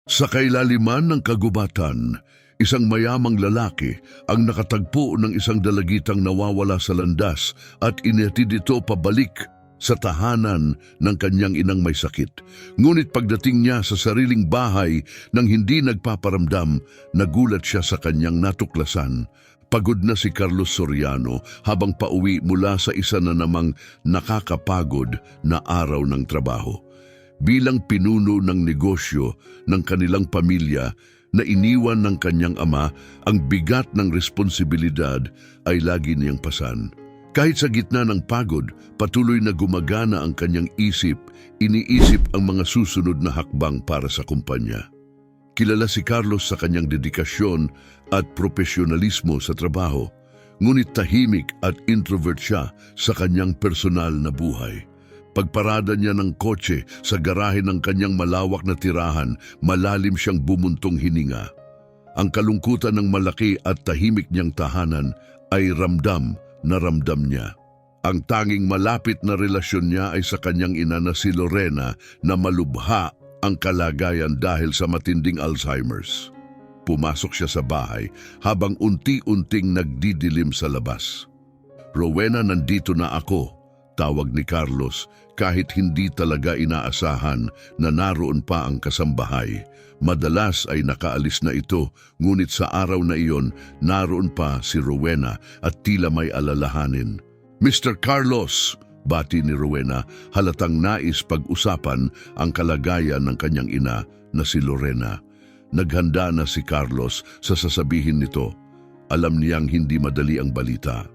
Sa kailaliman ng kagubatan, isang mayamang lalaki ang nakatagpo ng isang dalagitang nawawala sa landas at inatid ito pabalik sa tahanan ng kanyang inang may sakit. Ngunit pagdating niya sa sariling bahay nang hindi nagpaparamdam, nagulat siya sa kanyang natuklasan. Pagod na si Carlos Soriano habang pauwi mula sa isa na namang nakakapagod na araw ng trabaho. Bilang pinuno ng negosyo ng kanilang pamilya na iniwan ng kanyang ama, ang bigat ng responsibilidad ay lagi niyang pasan. Kahit sa gitna ng pagod, patuloy na gumagana ang kanyang isip, iniisip ang mga susunod na hakbang para sa kumpanya. Kilala si Carlos sa kanyang dedikasyon at profesionalismo sa trabaho, ngunit tahimik at introvert siya sa kanyang personal na buhay. Pagparada niya ng kotse sa garahe ng kanyang malawak na tirahan, malalim siyang bumuntong hininga. Ang kalungkutan ng malaki at tahimik niyang tahanan ay ramdam na ramdam niya. Ang tanging malapit na relasyon niya ay sa kanyang ina na si Lorena na malubha ang kalagayan dahil sa matinding Alzheimer's. Pumasok siya sa bahay habang unti-unting nagdidilim sa labas. "Rowena, nandito na ako," tawag ni Carlos kahit hindi talaga inaasahan na naroon pa ang kasambahay. Madalas ay nakaalis na ito, ngunit sa araw na iyon naroon pa si Rowena at tila may alalahanin. "Mr. Carlos," bati ni Rowena, halatang nais pag-usapan ang kalagayan ng kanyang ina na si Lorena. Naghanda na si Carlos sa sasabihin nito. Alam niyang hindi madali ang balita.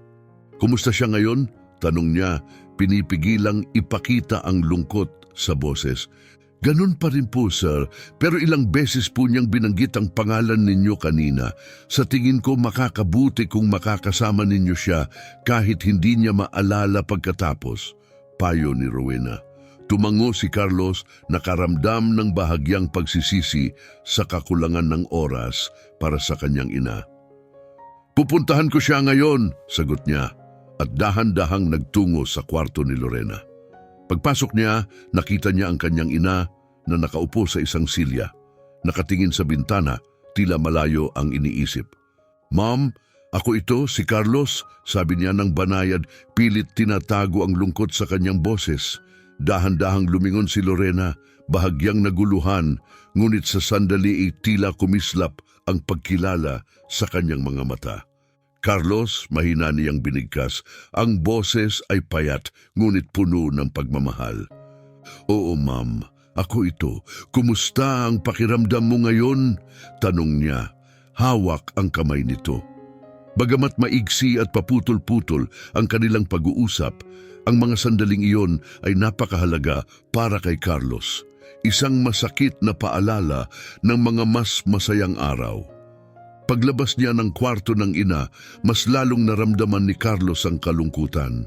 "Kumusta siya ngayon?" tanong niya, pinipigilang ipakita ang lungkot sa boses. "Ganun pa rin po, sir, pero ilang beses po niyang binanggit ang pangalan ninyo kanina. Sa tingin ko makakabuti kung makakasama ninyo siya kahit hindi niya maalala pagkatapos," payo ni Rowena. Tumango si Carlos, nakaramdam ng bahagyang pagsisisi sa kakulangan ng oras para sa kanyang ina. "Pupuntahan ko siya ngayon," sagot niya, at dahan-dahang nagtungo sa kwarto ni Lorena. Pagpasok niya, nakita niya ang kanyang ina na nakaupo sa isang silya. Nakatingin sa bintana, tila malayo ang iniisip. "Ma'am, ako ito, si Carlos," sabi niya ng banayad, pilit tinatago ang lungkot sa kanyang boses. Dahan-dahang lumingon si Lorena, bahagyang naguluhan, ngunit sa sandali tila kumislap ang pagkilala sa kanyang mga mata. "Carlos," mahina niyang binigkas, ang boses ay payat ngunit puno ng pagmamahal. "Oo, ma'am, ako ito. Kumusta ang pakiramdam mo ngayon?" tanong niya. Hawak ang kamay nito. Bagamat maigsi at paputol-putol ang kanilang pag-uusap, ang mga sandaling iyon ay napakahalaga para kay Carlos. Isang masakit na paalala ng mga mas masayang araw. Paglabas niya ng kwarto ng ina, mas lalong naramdaman ni Carlos ang kalungkutan.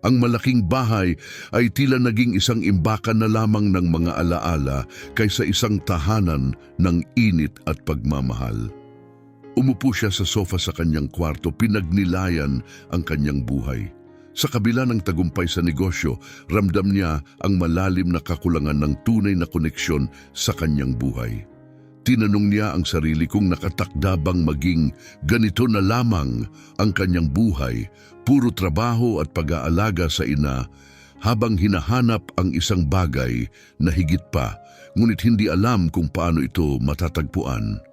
Ang malaking bahay ay tila naging isang imbakan na lamang ng mga alaala kaysa isang tahanan ng init at pagmamahal. Umupo siya sa sofa sa kanyang kwarto, pinagnilayan ang kanyang buhay. Sa kabila ng tagumpay sa negosyo, ramdam niya ang malalim na kakulangan ng tunay na koneksyon sa kanyang buhay. Tinanong niya ang sarili kung nakatakda bang maging ganito na lamang ang kanyang buhay, puro trabaho at pag-aalaga sa ina, habang hinahanap ang isang bagay na higit pa, ngunit hindi alam kung paano ito matatagpuan.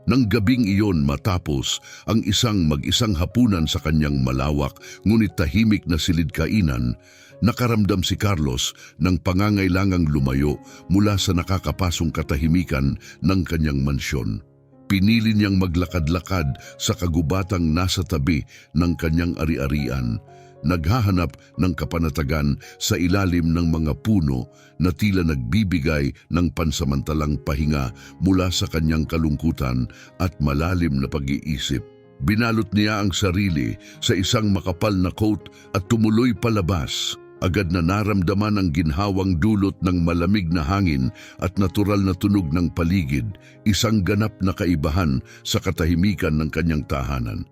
Nang gabing iyon matapos ang isang mag-isang hapunan sa kanyang malawak ngunit tahimik na silid-kainan, nakaramdam si Carlos ng pangangailangang lumayo mula sa nakakapasong katahimikan ng kanyang mansyon. Pinili niyang maglakad-lakad sa kagubatang nasa tabi ng kanyang ari-arian, naghahanap ng kapanatagan sa ilalim ng mga puno na tila nagbibigay ng pansamantalang pahinga mula sa kanyang kalungkutan at malalim na pag-iisip. Binalot niya ang sarili sa isang makapal na coat at tumuloy palabas. Agad na naramdaman ang ginhawang dulot ng malamig na hangin at natural na tunog ng paligid, isang ganap na kaibahan sa katahimikan ng kanyang tahanan.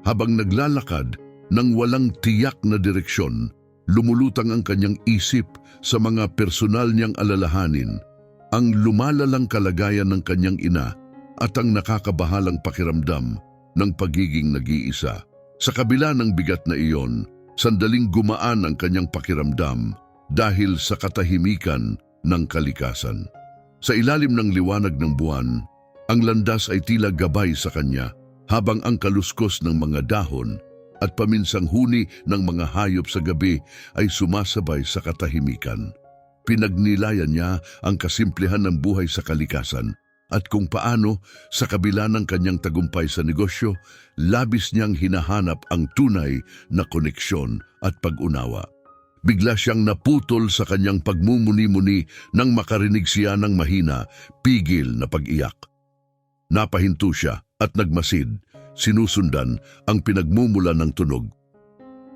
Habang naglalakad, nang walang tiyak na direksyon, lumulutang ang kanyang isip sa mga personal niyang alalahanin. ang lumalalang kalagayan ng kanyang ina at ang nakakabahalang pakiramdam ng pagiging nag-iisa. Sa kabila ng bigat na iyon, sandaling gumaan ang kanyang pakiramdam dahil sa katahimikan ng kalikasan. Sa ilalim ng liwanag ng buwan, ang landas ay tila gabay sa kanya habang ang kaluskos ng mga dahon at paminsang huni ng mga hayop sa gabi ay sumasabay sa katahimikan. Pinagnilayan niya ang kasimplehan ng buhay sa kalikasan at kung paano sa kabila ng kanyang tagumpay sa negosyo, labis niyang hinahanap ang tunay na koneksyon at pag-unawa. Bigla siyang naputol sa kanyang pagmumuni-muni nang makarinig siya ng mahina, pigil na pag-iyak. Napahinto siya at nagmasid, sinusundan ang pinagmumula ng tunog.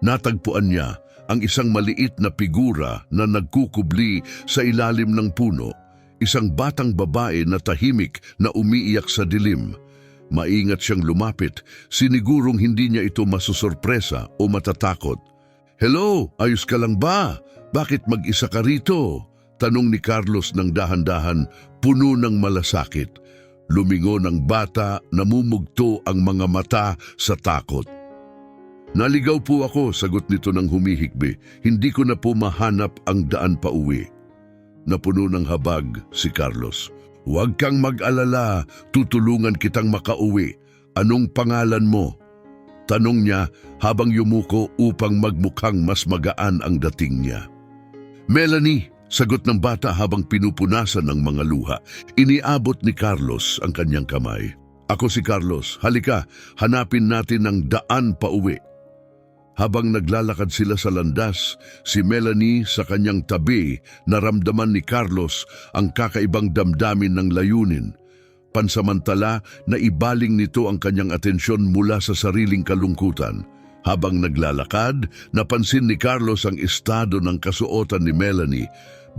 Natagpuan niya ang isang maliit na figura na nagkukubli sa ilalim ng puno, isang batang babae na tahimik na umiiyak sa dilim. Maingat siyang lumapit, sinigurong hindi niya ito masusurpresa o matatakot. "Hello, ayos ka lang ba? Bakit mag-isa ka rito?" Tanong ni Carlos ng dahan-dahan, puno ng malasakit. Lumingon ang bata, namumugto ang mga mata sa takot. "Naligaw po ako," sagot nito ng humihikbi. "Hindi ko na po mahanap ang daan pa uwi." Napuno ng habag si Carlos. "Huwag kang mag-alala, tutulungan kitang makauwi. Anong pangalan mo?" Tanong niya habang yumuko upang magmukhang mas magaan ang dating niya. "Melanie," sagot ng bata habang pinupunasan ng mga luha. Iniabot ni Carlos ang kanyang kamay. "Ako si Carlos. Halika, hanapin natin ang daan pa uwi." Habang naglalakad sila sa landas, si Melanie sa kanyang tabi, naramdaman ni Carlos ang kakaibang damdamin ng layunin. Pansamantala, naibaling nito ang kanyang atensyon mula sa sariling kalungkutan. Habang naglalakad, napansin ni Carlos ang estado ng kasuotan ni Melanie.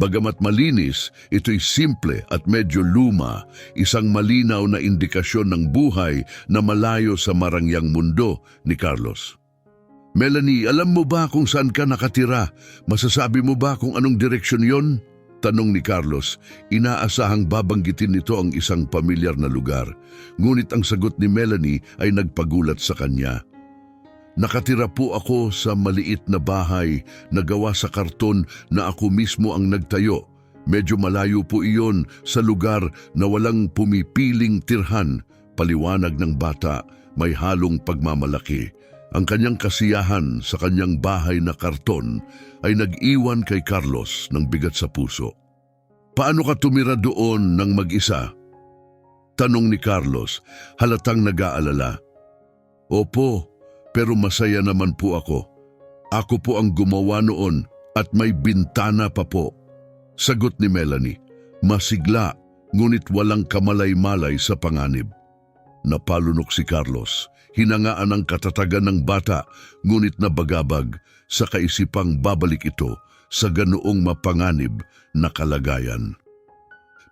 Bagamat malinis, ito'y simple at medyo luma, isang malinaw na indikasyon ng buhay na malayo sa marangyang mundo ni Carlos. "Melanie, alam mo ba kung saan ka nakatira? Masasabi mo ba kung anong direksyon yon?" Tanong ni Carlos. Inaasahang babanggitin nito ang isang pamilyar na lugar. Ngunit ang sagot ni Melanie ay nagpagulat sa kanya. "Nakatira po ako sa maliit na bahay na gawa sa karton na ako mismo ang nagtayo. Medyo malayo po iyon sa lugar na walang pumipiling tirhan." Paliwanag ng bata, may halong pagmamalaki. Ang kanyang kasiyahan sa kanyang bahay na karton ay nag-iwan kay Carlos ng bigat sa puso. "Paano ka tumira doon ng mag-isa?" Tanong ni Carlos, halatang nag-aalala. "Opo, pero masaya naman po ako. Ako po ang gumawa noon at may bintana pa po." Sagot ni Melanie, masigla ngunit walang kamalay-malay sa panganib. Napalunok si Carlos. Hinangaan ang katatagan ng bata, ngunit nabagabag sa kaisipang babalik ito sa ganoong mapanganib na kalagayan.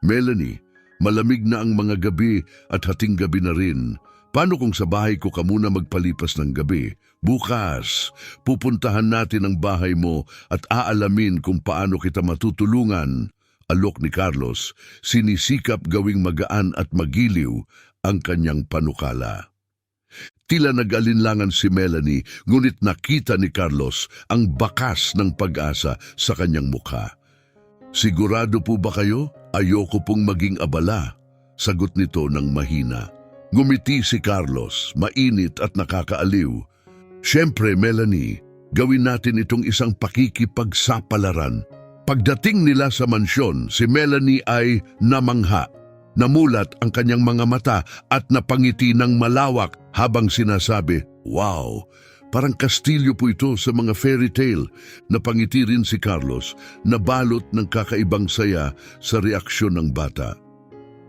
"Melanie, malamig na ang mga gabi at hating gabi na rin. Paano kung sa bahay ko ka muna magpalipas ng gabi? Bukas, pupuntahan natin ang bahay mo at aalamin kung paano kita matutulungan." Alok ni Carlos, sinisikap gawing magaan at magiliw ang kanyang panukala. Tila nag-alinlangan si Melanie, ngunit nakita ni Carlos ang bakas ng pag-asa sa kanyang mukha. "Sigurado po ba kayo? Ayoko pong maging abala," sagot nito ng mahina. Ngumiti si Carlos, mainit at nakakaaliw. "Siyempre, Melanie, gawin natin itong isang pakikipagsapalaran." Pagdating nila sa mansyon, si Melanie ay namangha. Namulat ang kanyang mga mata at napangiti ng malawak habang sinasabi, "Wow, parang kastilyo po ito sa mga fairy tale." Napangiti rin si Carlos, nabalot ng kakaibang saya sa reaksyon ng bata.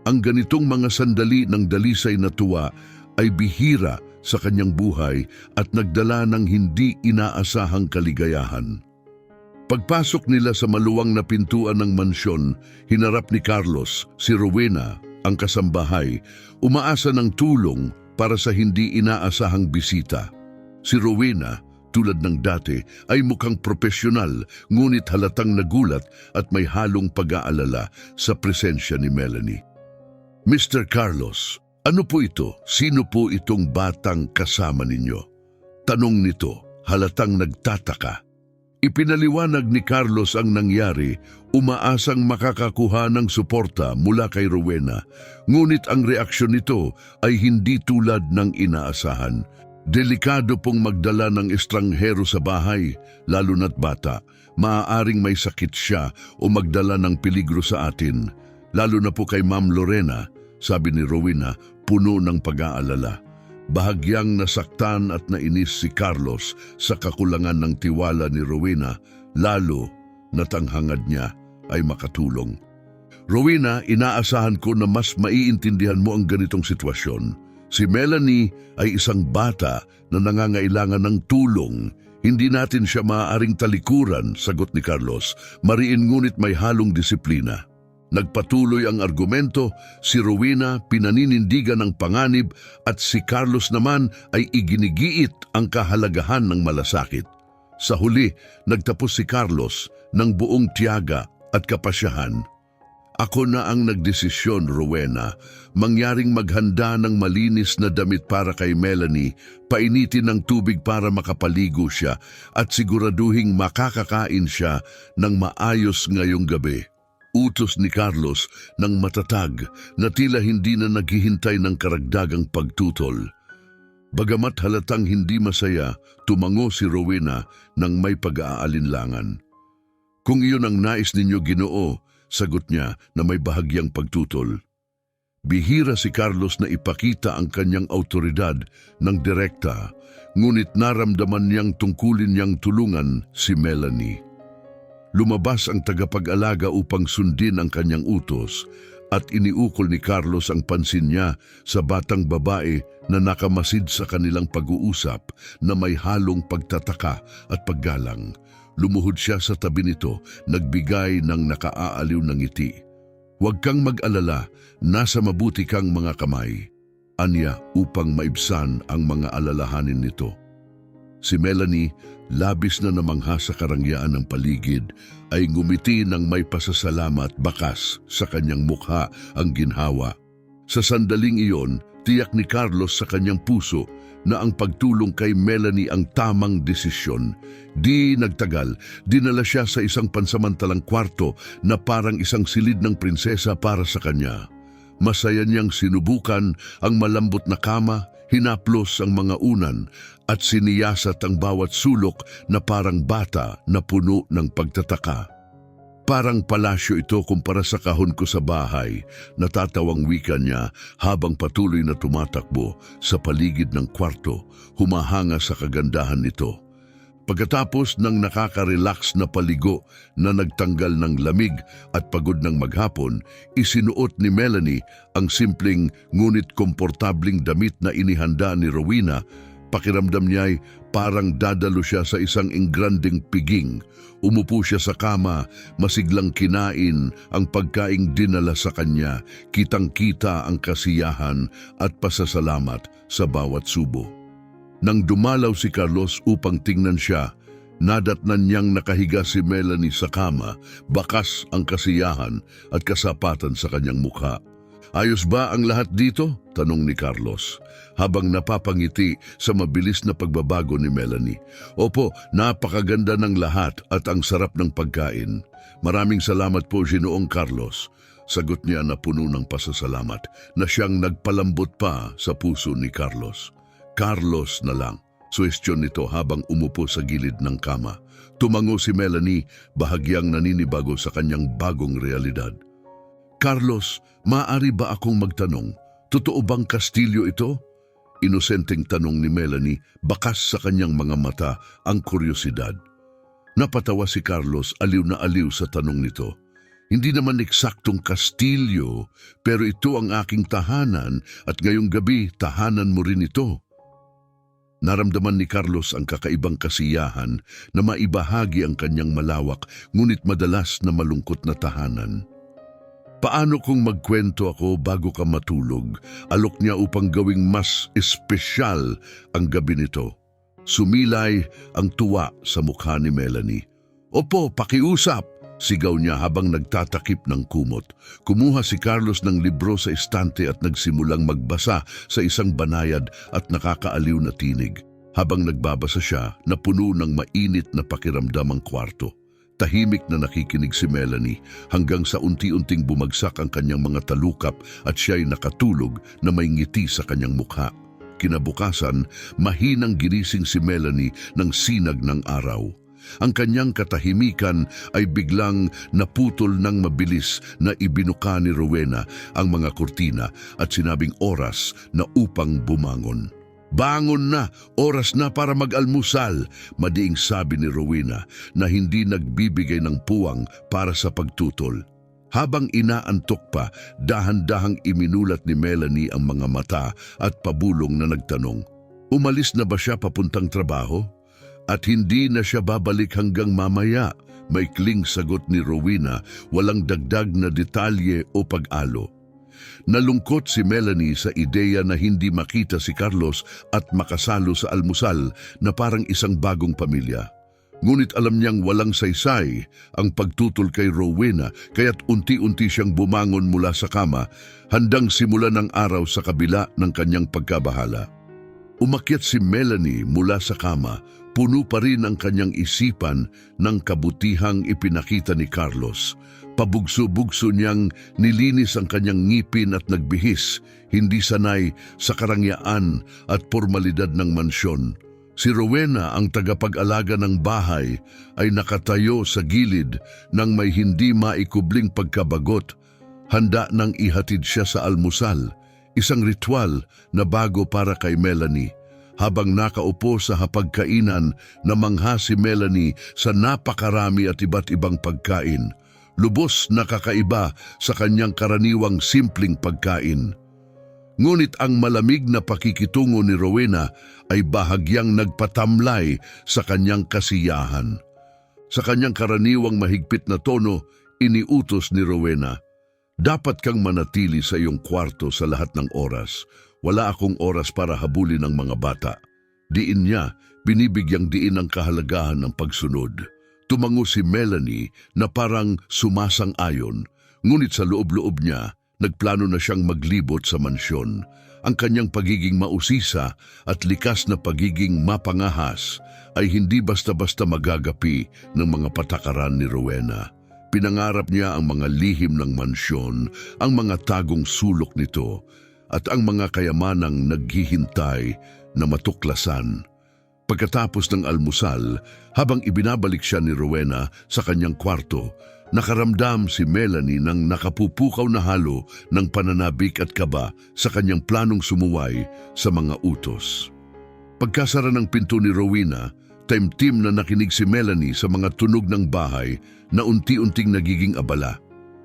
Ang ganitong mga sandali ng dalisay na tuwa ay bihira sa kanyang buhay at nagdala ng hindi inaasahang kaligayahan. Pagpasok nila sa maluwang na pintuan ng mansyon, hinarap ni Carlos si Rowena, ang kasambahay, umaasa ng tulong para sa hindi inaasahang bisita. Si Rowena, tulad ng dati ay mukhang propesyonal ngunit halatang nagulat at may halong pag-aalala sa presensya ni Melanie. Mr. Carlos, ano po ito? Sino po itong batang kasama ninyo? Tanong nito, halatang nagtataka. Ipinaliwanag ni Carlos ang nangyari, umaasang makakakuha ng suporta mula kay Rowena, ngunit ang reaksyon nito ay hindi tulad ng inaasahan. Delikado pong magdala ng estranghero sa bahay, lalo na't bata. Maaaring may sakit siya o magdala ng peligro sa atin, lalo na po kay Ma'am Lorena, sabi ni Rowena, puno ng pag-aalala. Bahagyang nasaktan at nainis si Carlos sa kakulangan ng tiwala ni Rowena, lalo na't ang hangad niya ay makatulong. Rowena, inaasahan ko na mas maiintindihan mo ang ganitong sitwasyon. Si Melanie ay isang bata na nangangailangan ng tulong. Hindi natin siya maaaring talikuran, sagot ni Carlos, mariin ngunit may halong disiplina. Nagpatuloy ang argumento, si Rowena pinaninindigan ng panganib at si Carlos naman ay iginigiit ang kahalagahan ng malasakit. Sa huli, nagtapos si Carlos ng buong tiyaga at kapasyahan. Ako na ang nagdesisyon, Rowena, mangyaring maghanda ng malinis na damit para kay Melanie, painitin ng tubig para makapaligo siya at siguraduhing makakakain siya ng maayos ngayong gabi. Utos ni Carlos ng matatag na tila hindi na naghihintay ng karagdagang pagtutol. Bagamat halatang hindi masaya, tumango si Rowena ng may pag-aalinlangan. Kung iyon ang nais ninyo, Ginoo, sagot niya na may bahagyang pagtutol. Bihira si Carlos na ipakita ang kanyang autoridad ng direkta, ngunit naramdaman niyang tungkulin niyang tulungan si Melanie. Lumabas ang tagapag-alaga upang sundin ang kanyang utos at iniukol ni Carlos ang pansin niya sa batang babae na nakamasid sa kanilang pag-uusap na may halong pagtataka at paggalang. Lumuhod siya sa tabi nito, nagbigay ng nakaaaliw na ngiti. Huwag kang mag-alala, nasa mabuti kang mga kamay. Anya upang maibsan ang mga alalahanin nito. Si Melanie, labis na namangha sa karangyaan ng paligid, ay ngumiti ng may pasasalamat bakas sa kanyang mukha ang ginhawa. Sa sandaling iyon, tiyak ni Carlos sa kanyang puso na ang pagtulong kay Melanie ang tamang desisyon. Di nagtagal, dinala siya sa isang pansamantalang kwarto na parang isang silid ng prinsesa para sa kanya. Masaya niyang sinubukan ang malambot na kama, hinaplos ang mga unan at siniyasat ang bawat sulok na parang bata na puno ng pagtataka. Parang palasyo ito kumpara sa kahon ko sa bahay, natatawang wika niya habang patuloy na tumatakbo sa paligid ng kwarto, humahanga sa kagandahan nito. Pagkatapos ng nakaka-relax na paligo na nagtanggal ng lamig at pagod ng maghapon, isinuot ni Melanie ang simpleng ngunit komportabling damit na inihanda ni Rowena. Pakiramdam niya'y parang dadalo siya sa isang ingranding piging. Umupo siya sa kama, masiglang kinain ang pagkaing dinala sa kanya, kitang-kita ang kasiyahan at pasasalamat sa bawat subo. Nang dumalaw si Carlos upang tingnan siya, nadatnan niyang nakahiga si Melanie sa kama, bakas ang kasiyahan at kasapatan sa kanyang mukha. Ayos ba ang lahat dito? Tanong ni Carlos, habang napapangiti sa mabilis na pagbabago ni Melanie. Opo, napakaganda ng lahat at ang sarap ng pagkain. Maraming salamat po, Ginoong Carlos. Sagot niya na puno ng pasasalamat na siyang nagpalambot pa sa puso ni Carlos. Carlos na lang, suwestyon nito habang umupo sa gilid ng kama. Tumango si Melanie, bahagyang naninibago sa kanyang bagong realidad. Carlos, maaari ba akong magtanong, totoo bang kastilyo ito? Inosenteng tanong ni Melanie, bakas sa kanyang mga mata ang kuryosidad. Napatawa si Carlos, aliw na aliw sa tanong nito. Hindi naman eksaktong kastilyo, pero ito ang aking tahanan at ngayong gabi tahanan mo rin ito. Naramdaman ni Carlos ang kakaibang kasiyahan na maibahagi ang kanyang malawak ngunit madalas na malungkot na tahanan. Paano kung magkwento ako bago ka matulog? Alok niya upang gawing mas espesyal ang gabi nito. Sumilay ang tuwa sa mukha ni Melanie. "Opo, pakiusap!" sigaw niya habang nagtatakip ng kumot. Kumuha si Carlos ng libro sa estante at nagsimulang magbasa sa isang banayad at nakakaaliw na tinig. Habang nagbabasa siya, napuno ng mainit na pakiramdam ang kwarto. Tahimik na nakikinig si Melanie hanggang sa unti-unting bumagsak ang kanyang mga talukap at siya'y nakatulog na may ngiti sa kanyang mukha. Kinabukasan, mahinang ginising si Melanie ng sinag ng araw. Ang kanyang katahimikan ay biglang naputol ng mabilis na ibinuka ni Rowena ang mga kurtina at sinabing oras na upang bumangon. "Bangon na! Oras na para mag-almusal!" Madiing sabi ni Rowena na hindi nagbibigay ng puwang para sa pagtutol. Habang inaantok pa, dahan-dahang iminulat ni Melanie ang mga mata at pabulong na nagtanong, "Umalis na ba siya papuntang trabaho? At hindi na siya babalik hanggang mamaya?" Maikling sagot ni Rowena, walang dagdag na detalye o pag-alo. Nalungkot si Melanie sa ideya na hindi makita si Carlos at makasalo sa almusal na parang isang bagong pamilya. Ngunit alam niyang walang saysay ang pagtutol kay Rowena kaya't unti-unti siyang bumangon mula sa kama, handang simulan ang araw sa kabila ng kanyang pagkabahala. Umakyat si Melanie mula sa kama, puno pa rin ang kanyang isipan ng kabutihang ipinakita ni Carlos. Pabugso-bugso niyang nilinis ang kanyang ngipin at nagbihis, hindi sanay sa karangyaan at pormalidad ng mansyon. Si Rowena, ang tagapag-alaga ng bahay, ay nakatayo sa gilid ng may hindi maikubling pagkabagot, handa nang ihatid siya sa almusal, isang ritual na bago para kay Melanie. Habang nakaupo sa hapagkainan, namangha si Melanie sa napakarami at iba't ibang pagkain. Lubos na kakaiba sa kanyang karaniwang simpleng pagkain. Ngunit ang malamig na pakikitungo ni Rowena ay bahagyang nagpatamlay sa kanyang kasiyahan. Sa kanyang karaniwang mahigpit na tono, iniutos ni Rowena, "Dapat kang manatili sa iyong kwarto sa lahat ng oras. Wala akong oras para habulin ang mga bata." Diin niya, binibigyang diin ang kahalagahan ng pagsunod. Tumango si Melanie na parang sumasang-ayon, ngunit sa loob-loob niya, nagplano na siyang maglibot sa mansyon. Ang kanyang pagiging mausisa at likas na pagiging mapangahas ay hindi basta-basta magagapi ng mga patakaran ni Rowena. Pinangarap niya ang mga lihim ng mansyon, ang mga tagong sulok nito, at ang mga kayamanang naghihintay na matuklasan. Pagkatapos ng almusal, habang ibinabalik siya ni Rowena sa kanyang kwarto, nakaramdam si Melanie ng nakapupukaw na halo ng pananabik at kaba sa kanyang planong sumuway sa mga utos. Pagkasara ng pinto ni Rowena, taimtim na nakinig si Melanie sa mga tunog ng bahay na unti-unting nagiging abala.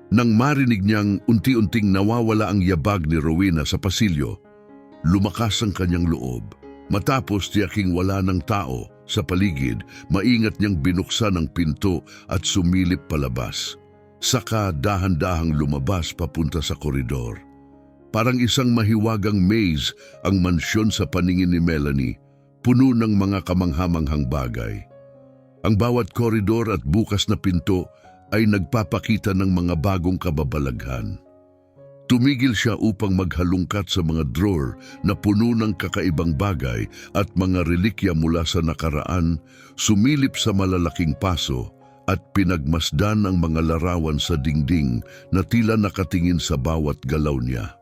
Nang marinig niyang unti-unting nawawala ang yabag ni Rowena sa pasilyo, lumakas ang kanyang loob. Matapos tiyaking wala ng tao sa paligid, maingat niyang binuksan ang pinto at sumilip palabas. Saka dahan-dahang lumabas papunta sa koridor. Parang isang mahiwagang maze ang mansyon sa paningin ni Melanie, puno ng mga kamanghamanghang bagay. Ang bawat koridor at bukas na pinto ay nagpapakita ng mga bagong kababalaghan. Tumigil siya upang maghalungkat sa mga drawer na puno ng kakaibang bagay at mga relikya mula sa nakaraan, sumilip sa malalaking paso at pinagmasdan ang mga larawan sa dingding na tila nakatingin sa bawat galaw niya.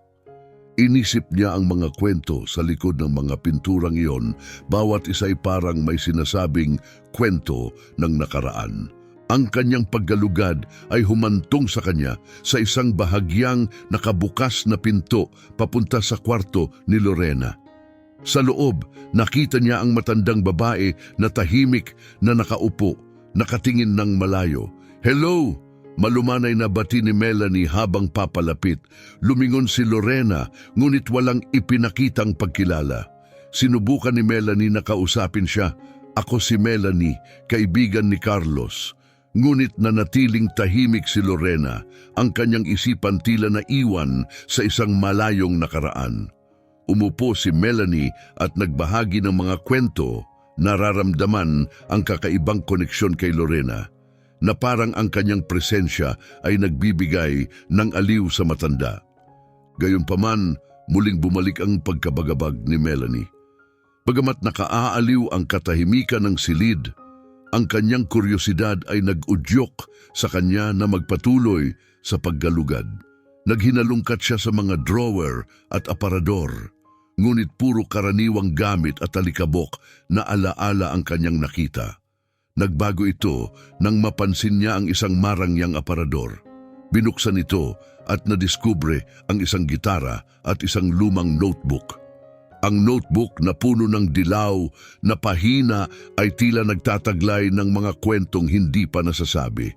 Inisip niya ang mga kwento sa likod ng mga pinturang iyon, bawat isa'y parang may sinasabing kwento ng nakaraan. Ang kanyang paggalugad ay humantong sa kanya sa isang bahagyang nakabukas na pinto papunta sa kwarto ni Lorena. Sa loob, nakita niya ang matandang babae na tahimik na nakaupo, nakatingin ng malayo. "Hello!" Malumanay na bati ni Melanie habang papalapit. Lumingon si Lorena, ngunit walang ipinakitang pagkilala. Sinubukan ni Melanie na kausapin siya. "Ako si Melanie, kaibigan ni Carlos." Ngunit nanatiling tahimik si Lorena, ang kanyang isipan tila na iwan sa isang malayong nakaraan. Umupo si Melanie at nagbahagi ng mga kwento Nararamdaman ang kakaibang koneksyon kay Lorena na parang ang kanyang presensya ay nagbibigay ng aliw sa matanda. Gayunpaman, muling bumalik ang pagkabagabag ni Melanie. Bagamat nakaaaliw ang katahimikan ng silid, ang kanyang kuryosidad ay nag-udyok sa kanya na magpatuloy sa paggalugad. Naghinalungkat siya sa mga drawer at aparador, ngunit puro karaniwang gamit at alikabok na alaala ang kanyang nakita. Nagbago ito nang mapansin niya ang isang marangyang aparador. Binuksan ito at nadiskubre ang isang gitara at isang lumang notebook. Ang notebook na puno ng dilaw na pahina ay tila nagtataglay ng mga kwentong hindi pa nasasabi.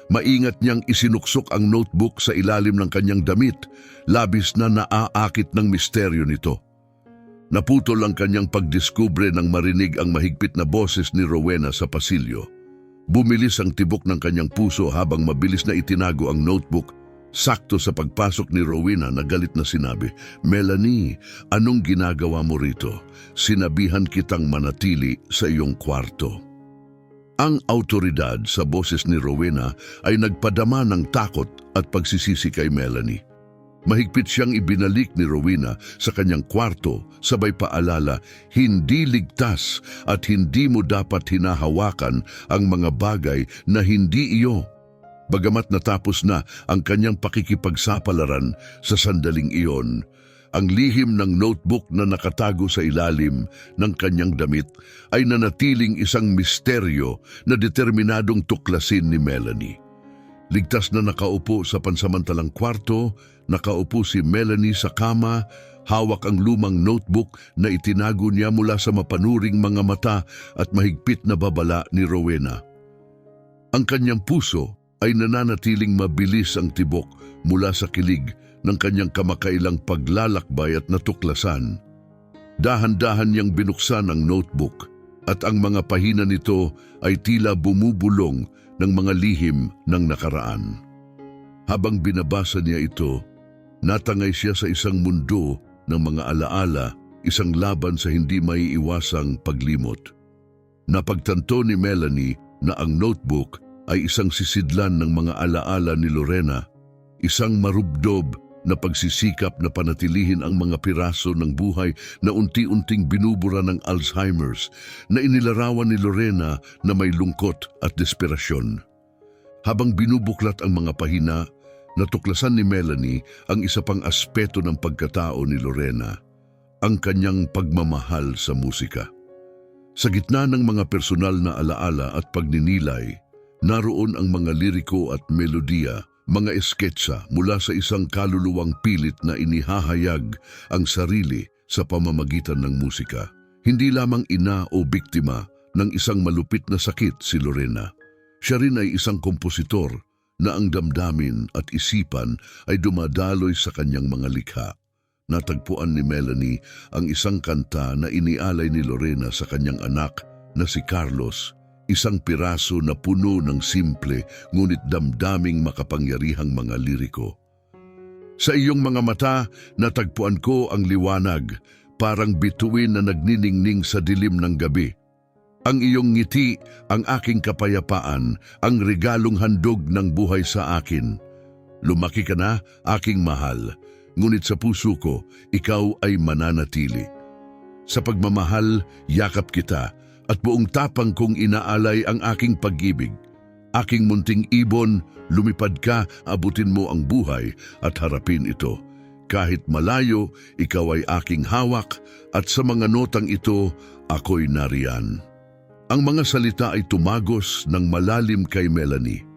Maingat niyang isinuksok ang notebook sa ilalim ng kanyang damit, labis na naaakit ng misteryo nito. Naputol ang kanyang pagdiskubre nang marinig ang mahigpit na boses ni Rowena sa pasilyo. Bumilis ang tibok ng kanyang puso habang mabilis na itinago ang notebook. Sakto sa pagpasok ni Rowena na galit na sinabi, "Melanie, anong ginagawa mo rito? Sinabihan kitang manatili sa iyong kwarto." Ang autoridad sa boses ni Rowena ay nagpadama ng takot at pagsisisi kay Melanie. Mahigpit siyang ibinalik ni Rowena sa kanyang kwarto, sabay paalala, hindi ligtas at hindi mo dapat hinahawakan ang mga bagay na hindi iyo. Bagamat natapos na ang kanyang pakikipagsapalaran sa sandaling iyon, ang lihim ng notebook na nakatago sa ilalim ng kanyang damit ay nanatiling isang misteryo na determinadong tuklasin ni Melanie. Ligtas na nakaupo sa pansamantalang kwarto, nakaupo si Melanie sa kama, hawak ang lumang notebook na itinago niya mula sa mapanuring mga mata at mahigpit na babala ni Rowena. Ang kanyang puso ay nananatiling mabilis ang tibok mula sa kilig ng kanyang kamakailang paglalakbay at natuklasan. Dahan-dahan niyang binuksan ang notebook at ang mga pahina nito ay tila bumubulong ng mga lihim ng nakaraan. Habang binabasa niya ito, natangay siya sa isang mundo ng mga alaala, isang laban sa hindi maiiwasang paglimot. Napagtanto ni Melanie na ang notebook ay isang sisidlan ng mga alaala ni Lorena, isang marubdob na pagsisikap na panatilihin ang mga piraso ng buhay na unti-unting binubura ng Alzheimer's na inilarawan ni Lorena na may lungkot at desperasyon. Habang binubuklat ang mga pahina, natuklasan ni Melanie ang isa pang aspeto ng pagkatao ni Lorena, ang kanyang pagmamahal sa musika. Sa gitna ng mga personal na alaala at pagninilay, naroon ang mga liriko at melodiya, mga esketsa mula sa isang kaluluwang pilit na inihahayag ang sarili sa pamamagitan ng musika. Hindi lamang ina o biktima ng isang malupit na sakit si Lorena. Siya rin ay isang kompositor na ang damdamin at isipan ay dumadaloy sa kanyang mga likha. Natagpuan ni Melanie ang isang kanta na inialay ni Lorena sa kanyang anak na si Carlos, isang piraso na puno ng simple ngunit damdaming makapangyarihang mga liriko. Sa iyong mga mata, natagpuan ko ang liwanag, parang bituin na nagniningning sa dilim ng gabi. Ang iyong ngiti, ang aking kapayapaan, ang regalong handog ng buhay sa akin. Lumaki ka na, aking mahal, ngunit sa puso ko, ikaw ay mananatili. Sa pagmamahal, yakap kita, at buong tapang kong inaalay ang aking pag-ibig. Aking munting ibon, lumipad ka, abutin mo ang buhay at harapin ito. Kahit malayo, ikaw ay aking hawak at sa mga notang ito, ako'y nariyan. Ang mga salita ay tumagos ng malalim kay Melanie.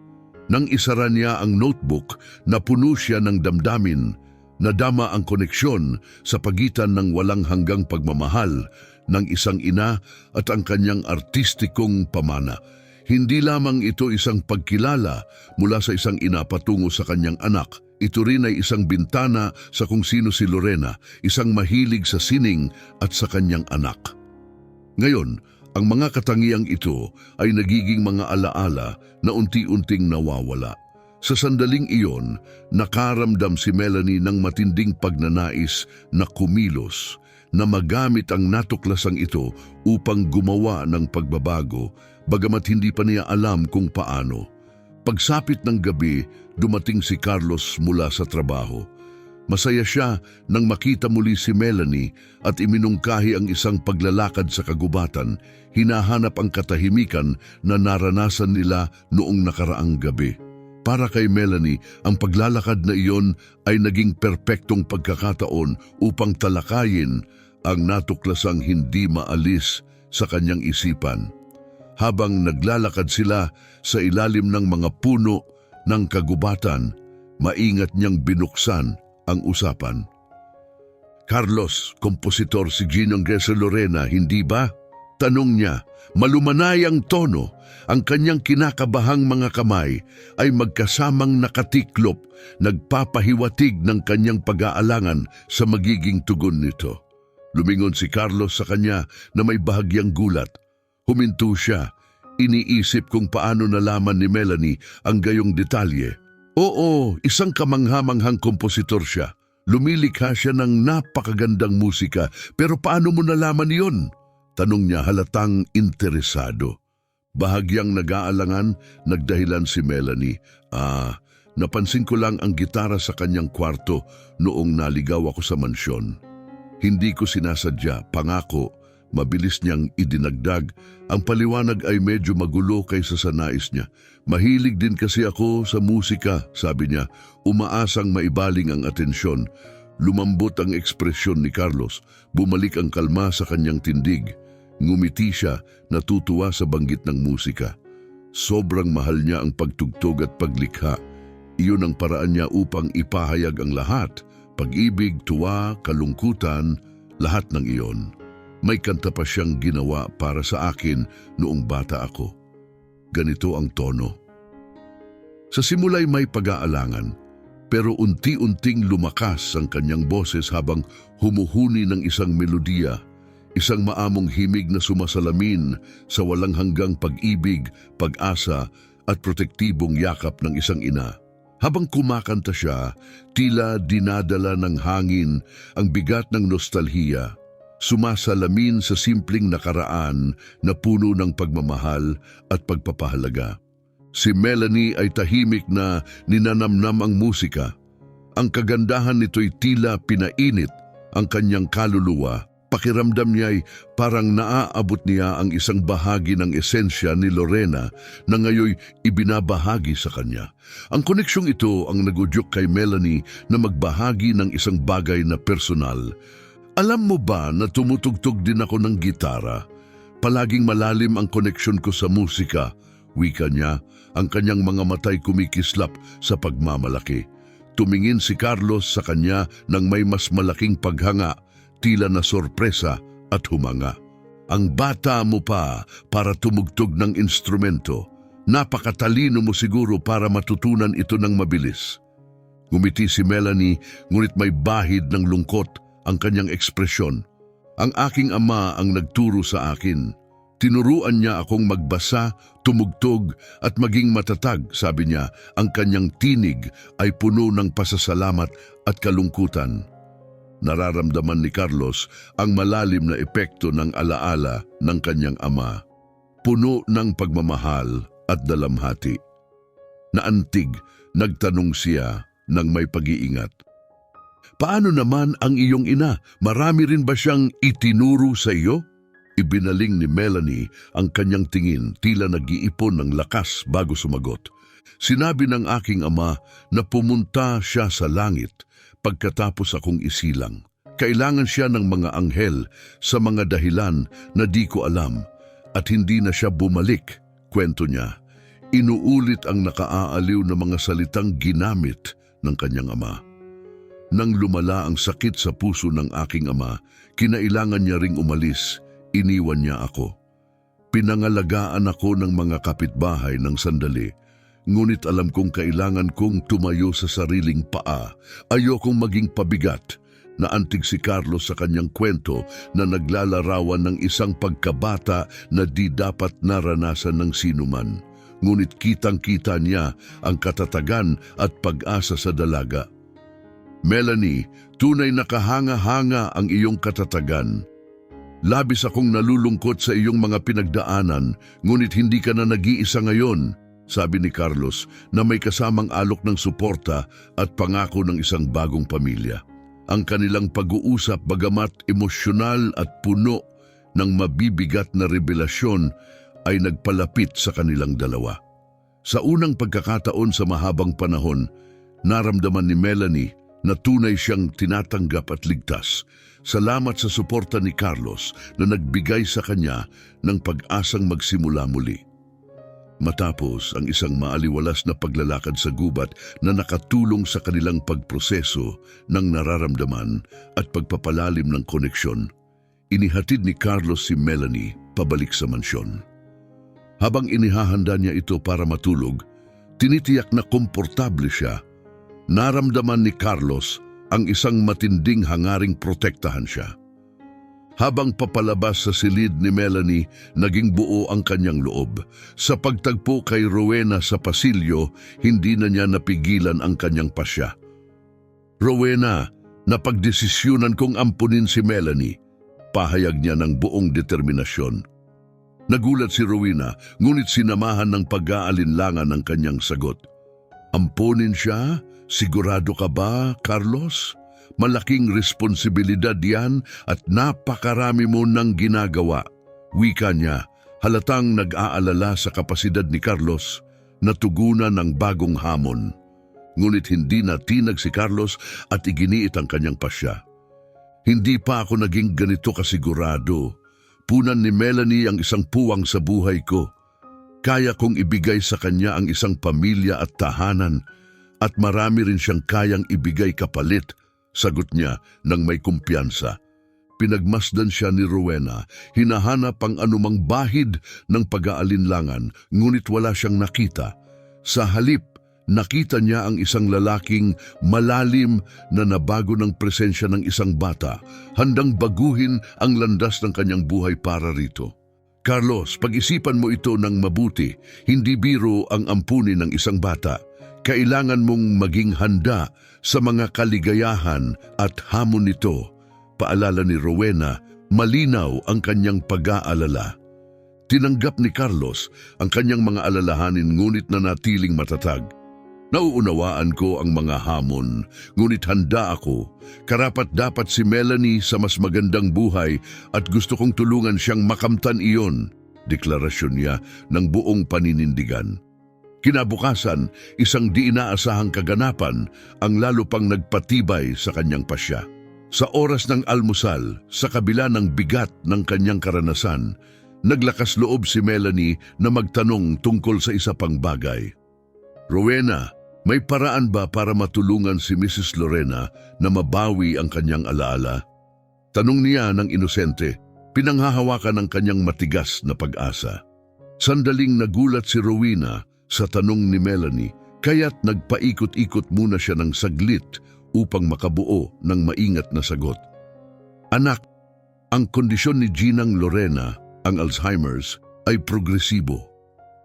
Nang isara niya ang notebook, napuno siya ng damdamin, nadama ang koneksyon sa pagitan ng walang hanggang pagmamahal ng isang ina at ang kanyang artistikong pamana. Hindi lamang ito isang pagkilala mula sa isang ina patungo sa kanyang anak. Ito rin ay isang bintana sa kung sino si Lorena, isang mahilig sa sining at sa kanyang anak. Ngayon, ang mga katangiang ito ay nagiging mga alaala na unti-unting nawawala. Sa sandaling iyon, nakaramdam si Melanie ng matinding pagnanais na kumilos. na magamit ang natuklasang ito upang gumawa ng pagbabago, bagamat hindi pa niya alam kung paano. Pagsapit ng gabi, dumating si Carlos mula sa trabaho. Masaya siya nang makita muli si Melanie at iminungkahi ang isang paglalakad sa kagubatan, hinahanap ang katahimikan na naranasan nila noong nakaraang gabi. Para kay Melanie, ang paglalakad na iyon ay naging perpektong pagkakataon upang talakayin ang natuklasang hindi maalis sa kanyang isipan. Habang naglalakad sila sa ilalim ng mga puno ng kagubatan, maingat niyang binuksan ang usapan. "Carlos, kompositor si Ginong Gresa Lorena, hindi ba?" Tanong niya. Malumanay ang tono. Ang kanyang kinakabahang mga kamay ay magkasamang nakatiklop, nagpapahiwatig ng kanyang pag-aalangan sa magiging tugon nito. Lumingon si Carlos sa kanya na may bahagyang gulat. Huminto siya. Iniisip kung paano nalaman ni Melanie ang gayong detalye. Oo, isang kamangha-manghang kompositor siya. Lumilikha siya ng napakagandang musika, pero paano mo nalaman iyon? Tanong niya halatang interesado. Bahagyang nag-aalangan, nagdahilan si Melanie. Napansin ko lang ang gitara sa kanyang kwarto noong naligaw ako sa mansyon. Hindi ko sinasadya, pangako. Mabilis niyang idinagdag. Ang paliwanag ay medyo magulo kaysa sa nais niya. Mahilig din kasi ako sa musika, sabi niya, umaasang maibaling ang atensyon. Lumambot ang ekspresyon ni Carlos. Bumalik ang kalma sa kanyang tindig. Ngumiti siya, natutuwa sa banggit ng musika. Sobrang mahal niya ang pagtugtog at paglikha. Iyon ang paraan niya upang ipahayag ang lahat. Pag-ibig, tuwa, kalungkutan, lahat ng iyon. May kanta pa siyang ginawa para sa akin noong bata ako. Ganito ang tono. Sa simula'y may pag-aalangan, pero unti-unting lumakas ang kanyang boses habang humuhuni ng isang melodiya, isang maamong himig na sumasalamin sa walang hanggang pag-ibig, pag-asa at protektibong yakap ng isang ina. Habang kumakanta siya, tila dinadala ng hangin ang bigat ng nostalhiya, sumasalamin sa simpleng nakaraan na puno ng pagmamahal at pagpapahalaga. Si Melanie ay tahimik na ninanamnam ang musika. Ang kagandahan nito'y tila pinainit ang kanyang kaluluwa. Pakiramdam niya'y parang naaabot niya ang isang bahagi ng esensya ni Lorena na ngayoy ibinabahagi sa kanya. Ang koneksyong ito ang nagudyok kay Melanie na magbahagi ng isang bagay na personal. Alam mo ba na tumutugtog din ako ng gitara? Palaging malalim ang koneksyon ko sa musika, wika niya, ang kanyang mga matay kumikislap sa pagmamalaki. Tumingin si Carlos sa kanya nang may mas malaking paghanga, tila na sorpresa at humanga. Ang bata mo pa para tumugtog ng instrumento. Napakatalino mo siguro para matutunan ito ng mabilis. Ngumiti si Melanie, ngunit may bahid ng lungkot ang kanyang ekspresyon. Ang aking ama ang nagturo sa akin. Tinuruan niya akong magbasa, tumugtog at maging matatag, sabi niya. Ang kanyang tinig ay puno ng pasasalamat at kalungkutan. Nararamdaman ni Carlos ang malalim na epekto ng alaala ng kanyang ama. Puno ng pagmamahal at dalamhati. Naantig, nagtanong siya ng may pag-iingat. Paano naman ang iyong ina? Marami rin ba siyang itinuro sa iyo? Ibinaling ni Melanie ang kanyang tingin, tila nag-iipon ng lakas bago sumagot. Sinabi ng aking ama na pumunta siya sa langit pagkatapos akong isilang. Kailangan siya ng mga anghel sa mga dahilan na di ko alam at hindi na siya bumalik, kwento niya. Inuulit ang nakaaaliw na mga salitang ginamit ng kanyang ama. Nang lumala ang sakit sa puso ng aking ama, kinailangan niya ring umalis, iniwan niya ako. Pinangalagaan ako ng mga kapitbahay ng sandali, ngunit alam kong kailangan kong tumayo sa sariling paa. Ayokong maging pabigat. Naantig si Carlos sa kanyang kwento na naglalarawan ng isang pagkabata na di dapat naranasan ng sinuman. Ngunit kitang-kita niya ang katatagan at pag-asa sa dalaga. Melanie, tunay na kahanga-hanga ang iyong katatagan. Labis akong nalulungkot sa iyong mga pinagdaanan, ngunit hindi ka na nag-iisa ngayon, sabi ni Carlos na may kasamang alok ng suporta at pangako ng isang bagong pamilya. Ang kanilang pag-uusap bagamat emosyonal at puno ng mabibigat na revelasyon ay nagpalapit sa kanilang dalawa. Sa unang pagkakataon sa mahabang panahon, naramdaman ni Melanie na tunay siyang tinatanggap at ligtas. Salamat sa suporta ni Carlos na nagbigay sa kanya ng pag-asang magsimula muli. Matapos ang isang maaliwalas na paglalakad sa gubat na nakatulong sa kanilang pagproseso ng nararamdaman at pagpapalalim ng koneksyon, inihatid ni Carlos si Melanie pabalik sa mansyon. Habang inihahanda niya ito para matulog, tinitiyak na komportable siya. Naramdaman ni Carlos ang isang matinding hangaring protektahan siya. Habang papalabas sa silid ni Melanie, naging buo ang kanyang loob. Sa pagtagpo kay Rowena sa pasilyo, hindi na niya napigilan ang kanyang pasya. Rowena, napagdesisyonan kong ampunin si Melanie, pahayag niya ng buong determinasyon. Nagulat si Rowena, ngunit sinamahan ng pag-aalinlangan ng kanyang sagot. Ampunin siya? Sigurado ka ba, Carlos? Malaking responsibilidad yan at napakarami mo nang ginagawa. Wika niya, halatang nag-aalala sa kapasidad ni Carlos na tugunan ng bagong hamon. Ngunit hindi natinag si Carlos at iginiit ang kanyang pasya. Hindi pa ako naging ganito kasigurado. Punan ni Melanie ang isang puwang sa buhay ko. Kaya kong ibigay sa kanya ang isang pamilya at tahanan at marami rin siyang kayang ibigay kapalit, sagot niya ng may kumpiyansa. Pinagmasdan siya ni Rowena, hinahanap ang anumang bahid ng pag-aalinlangan, ngunit wala siyang nakita. Sa halip, nakita niya ang isang lalaking malalim na nabago ng presensya ng isang bata, handang baguhin ang landas ng kanyang buhay para rito. Carlos, pag-isipan mo ito ng mabuti, hindi biro ang ampunin ng isang bata. Kailangan mong maging handa sa mga kaligayahan at hamon nito. Paalala ni Rowena, malinaw ang kanyang pag-aalala. Tinanggap ni Carlos ang kanyang mga alalahanin ngunit nanatiling matatag. Nauunawaan ko ang mga hamon, ngunit handa ako. Karapat-dapat si Melanie sa mas magandang buhay at gusto kong tulungan siyang makamtan iyon, deklarasyon niya ng buong paninindigan. Kinabukasan, isang di inaasahang kaganapan ang lalo pang nagpatibay sa kanyang pasya. Sa oras ng almusal, sa kabila ng bigat ng kanyang karanasan, naglakas loob si Melanie na magtanong tungkol sa isa pang bagay. Rowena, may paraan ba para matulungan si Mrs. Lorena na mabawi ang kanyang alaala? Tanong niya ng inosente, pinanghahawakan ng kanyang matigas na pag-asa. Sandaling nagulat si Rowena sa tanong ni Melanie, kaya't nagpaikot-ikot muna siya ng saglit upang makabuo ng maingat na sagot. Anak, ang kondisyon ni Ginang Lorena, ang Alzheimer's, ay progresibo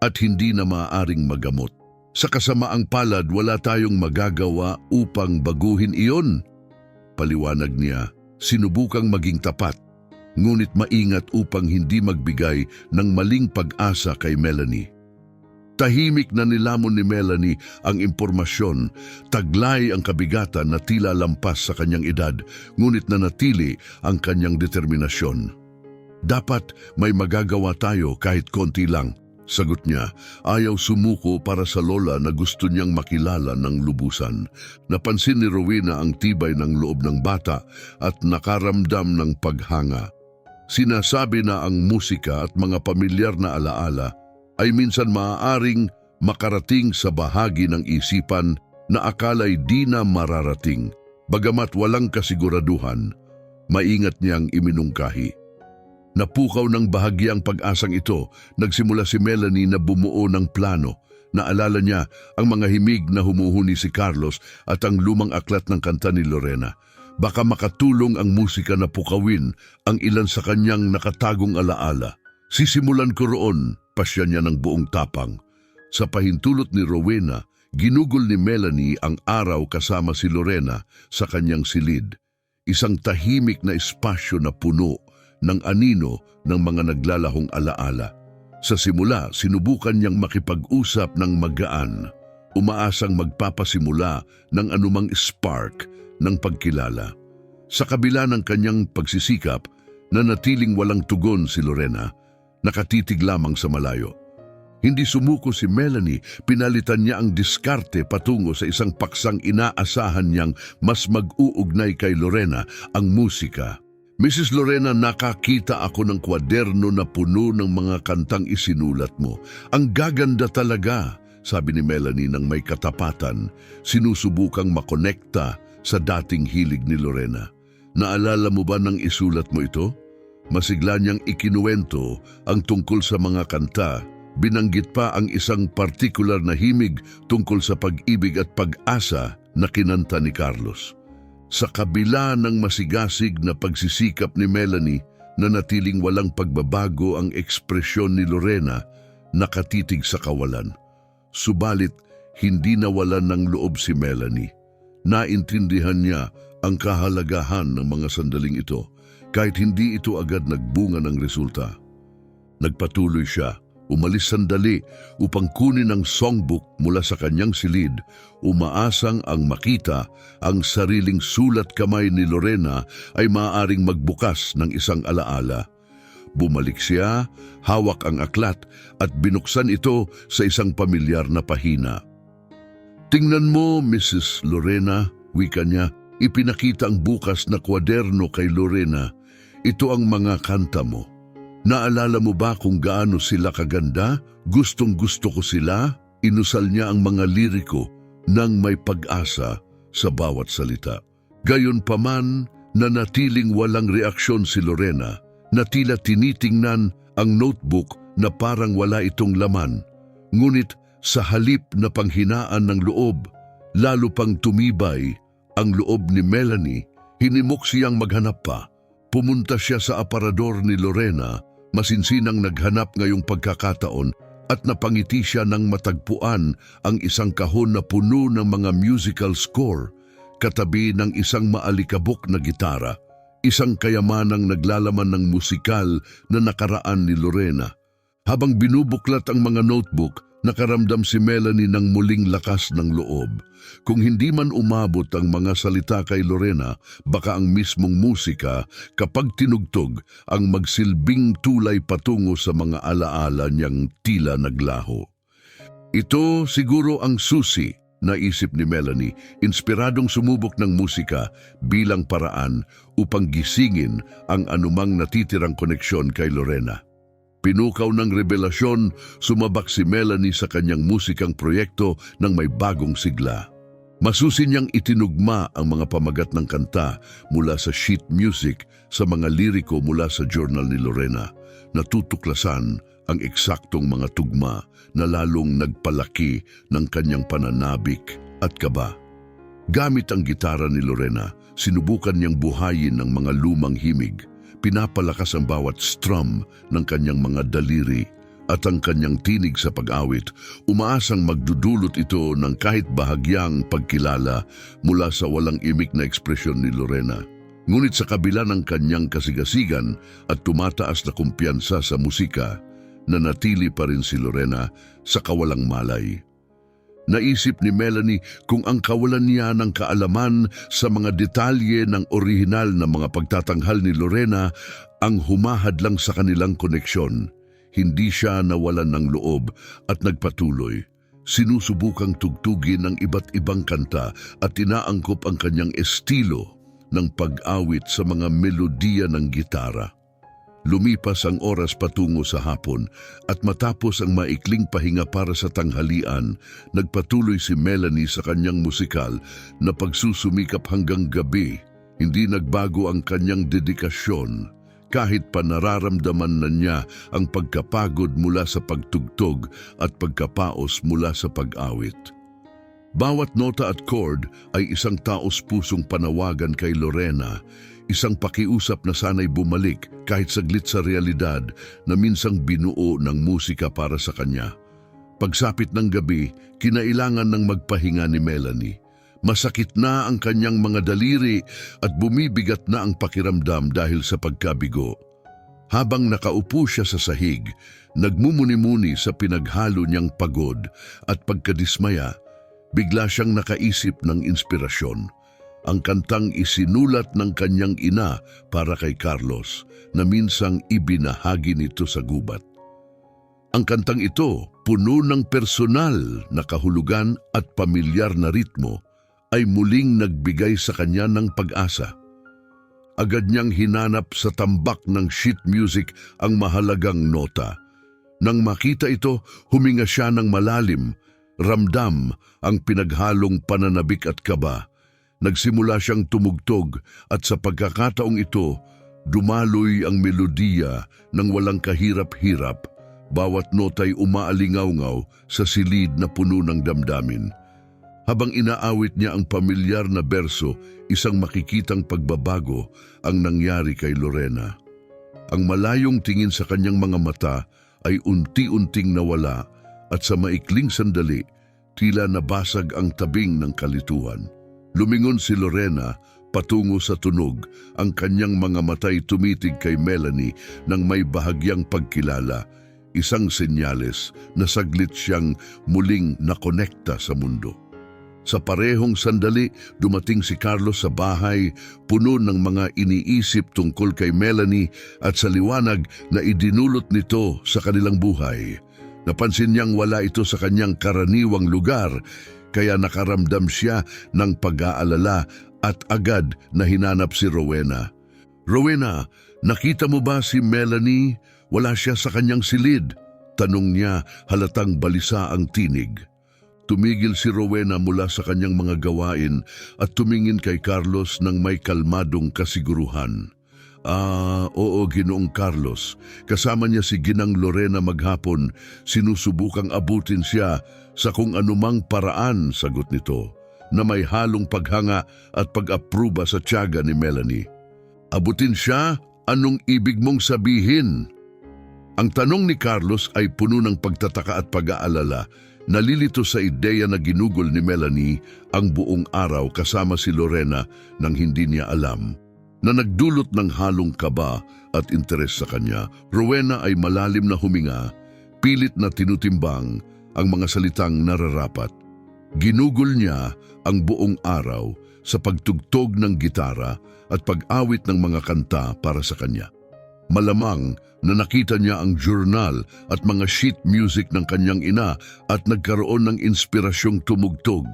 at hindi na maaaring magamot. Sa kasamaang palad, wala tayong magagawa upang baguhin iyon. Paliwanag niya, sinubukang maging tapat, ngunit maingat upang hindi magbigay ng maling pag-asa kay Melanie. Tahimik na nilamon ni Melanie ang impormasyon, taglay ang kabigatan na tila lampas sa kanyang edad, ngunit nanatili ang kanyang determinasyon. Dapat may magagawa tayo kahit konti lang, sagot niya. Ayaw sumuko para sa lola na gusto niyang makilala ng lubusan. Napansin ni Rowena ang tibay ng loob ng bata at nakaramdam ng paghanga. Sinasabi na ang musika at mga pamilyar na alaala ay minsan maaaring makarating sa bahagi ng isipan na akala'y di na mararating. Bagamat walang kasiguraduhan, maingat niyang iminungkahi. Napukaw ng bahagyang pag-asang ito, nagsimula si Melanie na bumuo ng plano. Naalala niya ang mga himig na humuhuni si Carlos at ang lumang aklat ng kanta ni Lorena. Baka makatulong ang musika na pukawin ang ilan sa kanyang nakatagong alaala. Sisimulan ko roon, pasya niya ng buong tapang. Sa pahintulot ni Rowena, Ginugol ni Melanie ang araw kasama si Lorena sa kanyang silid. Isang tahimik na espasyo na puno ng anino ng mga naglalahong alaala. Sa simula, sinubukan niyang makipag-usap ng magaan, umaasang magpapasimula ng anumang spark ng pagkilala. Sa kabila ng kanyang pagsisikap, nanatiling walang tugon si Lorena, nakatitig lamang sa malayo. Hindi sumuko si Melanie, pinalitan niya ang diskarte patungo sa isang paksang inaasahan niyang mas mag-uugnay kay Lorena, ang musika. Mrs. Lorena, nakakita ako ng kwaderno na puno ng mga kantang isinulat mo. Ang gaganda talaga, sabi ni Melanie nang may katapatan, sinusubukang makonekta sa dating hilig ni Lorena. Naalala mo ba nang isulat mo ito? Masigla niyang ikinuwento ang tungkol sa mga kanta. Binanggit pa ang isang partikular na himig tungkol sa pag-ibig at pag-asa na kinanta ni Carlos. Sa kabila ng masigasig na pagsisikap ni Melanie, nanatiling walang pagbabago ang ekspresyon ni Lorena, nakatitig sa kawalan. Subalit, hindi nawalan ng loob si Melanie. Naintindihan niya ang kahalagahan ng mga sandaling ito, kahit hindi ito agad nagbunga ng resulta. Nagpatuloy siya. Umalis sandali upang kunin ang songbook mula sa kanyang silid, umaasang ang makita ang sariling sulat kamay ni Lorena ay maaaring magbukas ng isang alaala. Bumalik siya, hawak ang aklat at binuksan ito sa isang pamilyar na pahina. "Tingnan mo, Mrs. Lorena," wika niya, ipinakita ang bukas na kwaderno kay Lorena. "Ito ang mga kanta mo. Naalala mo ba kung gaano sila kaganda? Gustong-gusto ko sila." Inusal niya ang mga liriko nang may pag-asa sa bawat salita. Gayunpaman, nanatiling walang reaksyon si Lorena, na tila tinitingnan ang notebook na parang wala itong laman. Ngunit sa halip na panghinaan ng loob, lalo pang tumibay ang loob ni Melanie, hinimok siyang maghanap pa. Pumunta siya sa aparador ni Lorena, masinsinang naghanap ngayong pagkakataon at napangiti siya nang matagpuan ang isang kahon na puno ng mga musical score, katabi ng isang maalikabok na gitara, isang kayamanang naglalaman ng musikal na nakaraan ni Lorena. Habang binubuklat ang mga notebook, nakaramdam si Melanie ng muling lakas ng loob. Kung hindi man umabot ang mga salita kay Lorena, baka ang mismong musika, kapag tinugtog, ang magsilbing tulay patungo sa mga alaala niyang tila naglaho. Ito siguro ang susi, naisip ni Melanie, inspiradong sumubok ng musika bilang paraan upang gisingin ang anumang natitirang koneksyon kay Lorena. Pinukaw ng revelasyon, sumabak si Melanie sa kanyang musikang proyekto ng may bagong sigla. Masusin niyang itinugma ang mga pamagat ng kanta mula sa sheet music sa mga liriko mula sa journal ni Lorena, natutuklasan ang eksaktong mga tugma na lalong nagpalaki ng kanyang pananabik at kaba. Gamit ang gitara ni Lorena, sinubukan niyang buhayin ang mga lumang himig. Pinapalakas ang bawat strum ng kanyang mga daliri at ang kanyang tinig sa pag-awit, umaasang magdudulot ito ng kahit bahagyang pagkilala mula sa walang imik na ekspresyon ni Lorena. Ngunit sa kabila ng kanyang kasigasigan at tumataas na kumpiyansa sa musika, nanatili pa rin si Lorena sa kawalang malay. Naisip ni Melanie kung ang kawalan niya ng kaalaman sa mga detalye ng orihinal na mga pagtatanghal ni Lorena ang humahadlang sa kanilang koneksyon. Hindi siya nawalan ng loob at nagpatuloy. Sinusubukang tugtugin ang iba't ibang kanta at inaangkop ang kanyang estilo ng pag-awit sa mga melodiya ng gitara. Lumipas ang oras patungo sa hapon at matapos ang maikling pahinga para sa tanghalian, nagpatuloy si Melanie sa kanyang musikal na pagsusumikap hanggang gabi. Hindi nagbago ang kanyang dedikasyon kahit pa nararamdaman na niya ang pagkapagod mula sa pagtugtog at pagkapaos mula sa pag-awit. Bawat nota at chord ay isang taos-pusong panawagan kay Lorena, isang pakiusap na sana'y bumalik kahit saglit sa realidad na minsang binuo ng musika para sa kanya. Pagsapit ng gabi, kinailangan ng magpahinga ni Melanie. Masakit na ang kanyang mga daliri at bumibigat na ang pakiramdam dahil sa pagkabigo. Habang nakaupo siya sa sahig, nagmumuni-muni sa pinaghalo niyang pagod at pagkadismaya, bigla siyang nakaisip ng inspirasyon. Ang kantang isinulat ng kanyang ina para kay Carlos na minsang ibinahagi nito sa gubat. Ang kantang ito, puno ng personal na kahulugan at pamilyar na ritmo, ay muling nagbigay sa kanya ng pag-asa. Agad niyang hinanap sa tambak ng sheet music ang mahalagang nota. Nang makita ito, huminga siya ng malalim, ramdam ang pinaghalong pananabik at kaba. Nagsimula siyang tumugtog at sa pagkakataong ito, dumaloy ang melodiya ng walang kahirap-hirap. Bawat nota'y umaalingaw-ngaw sa silid na puno ng damdamin. Habang inaawit niya ang pamilyar na berso, isang makikitang pagbabago ang nangyari kay Lorena. Ang malayong tingin sa kanyang mga mata ay unti-unting nawala at sa maikling sandali, tila nabasag ang tabing ng kalituhan. Lumingon si Lorena patungo sa tunog, ang kanyang mga mata'y tumitig kay Melanie nang may bahagyang pagkilala. Isang senyales na saglit siyang muling nakonekta sa mundo. Sa parehong sandali, dumating si Carlos sa bahay, puno ng mga iniisip tungkol kay Melanie at sa liwanag na idinulot nito sa kanilang buhay. Napansin niyang wala ito sa kanyang karaniwang lugar, kaya nakaramdam siya ng pag-aalala at agad na hinanap si Rowena. "Rowena, nakita mo ba si Melanie? Wala siya sa kanyang silid," tanong niya, halatang balisa ang tinig. Tumigil si Rowena mula sa kanyang mga gawain at tumingin kay Carlos ng may kalmadong kasiguruhan. Oo, Ginoong Carlos. Kasama niya si Ginang Lorena maghapon. Sinusubukang abutin siya sa kung anumang paraan," sagot nito, na may halong paghanga at pag-apruba sa tiyaga ni Melanie. "Abutin siya? Anong ibig mong sabihin?" Ang tanong ni Carlos ay puno ng pagtataka at pag-aalala. Nalilito sa ideya na ginugol ni Melanie ang buong araw kasama si Lorena nang hindi niya alam, na nagdulot ng halong kaba at interes sa kanya. Rowena ay malalim na huminga, pilit na tinutimbang ang mga salitang nararapat. Ginugol niya ang buong araw sa pagtugtog ng gitara at pag-awit ng mga kanta para sa kanya. Malamang na nakita niya ang journal at mga sheet music ng kanyang ina at nagkaroon ng inspirasyong tumugtog.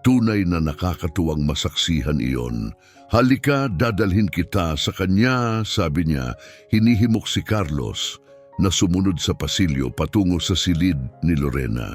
Tunay na nakakatuwang masaksihan iyon. "Halika, dadalhin kita sa kanya," sabi niya. Hinihimok si Carlos na sumunod sa pasilyo patungo sa silid ni Lorena.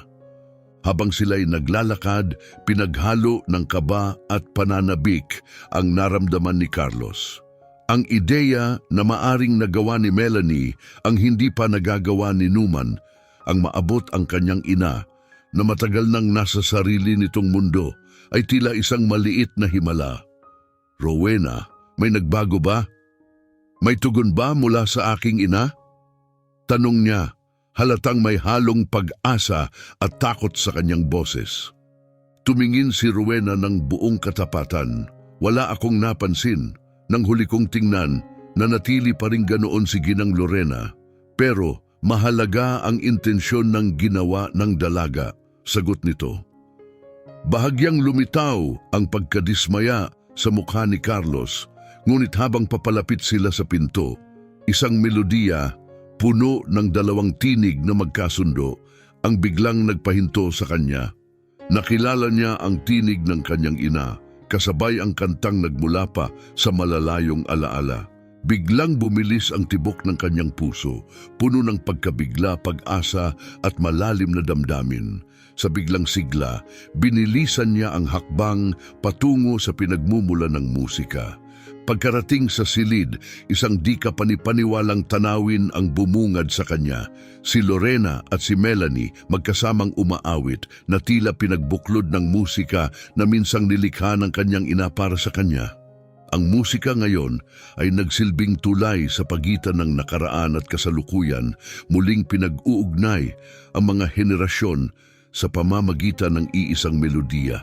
Habang sila'y naglalakad, pinaghalo ng kaba at pananabik ang naramdaman ni Carlos. Ang ideya na maaring nagawa ni Melanie ang hindi pa nagagawa ni Numan, ang maabot ang kanyang ina na matagal nang nasa sarili nitong mundo, ay tila isang maliit na himala. "Rowena, may nagbago ba? May tugon ba mula sa aking ina?" tanong niya, halatang may halong pag-asa at takot sa kanyang boses. Tumingin si Rowena ng buong katapatan. "Wala akong napansin. Nang huli kong tingnan, nanatili pa rin ganoon si Ginang Lorena. Pero mahalaga ang intensyon ng ginawa ng dalaga," sagot nito. Bahagyang lumitaw ang pagkadismaya sa mukha ni Carlos, ngunit habang papalapit sila sa pinto, isang melodiya, puno ng dalawang tinig na magkasundo, ang biglang nagpahinto sa kanya. Nakilala niya ang tinig ng kanyang ina, kasabay ang kantang nagmula pa sa malalayong alaala. Biglang bumilis ang tibok ng kanyang puso, puno ng pagkabigla, pag-asa at malalim na damdamin. Sa biglang sigla, binilisan niya ang hakbang patungo sa pinagmumula ng musika. Pagkarating sa silid, isang di kapanipaniwalang tanawin ang bumungad sa kanya. Si Lorena at si Melanie magkasamang umaawit na tila pinagbuklod ng musika na minsang nilikha ng kanyang ina para sa kanya. Ang musika ngayon ay nagsilbing tulay sa pagitan ng nakaraan at kasalukuyan, muling pinag-uugnay ang mga henerasyon sa pamamagitan ng iisang melodiya.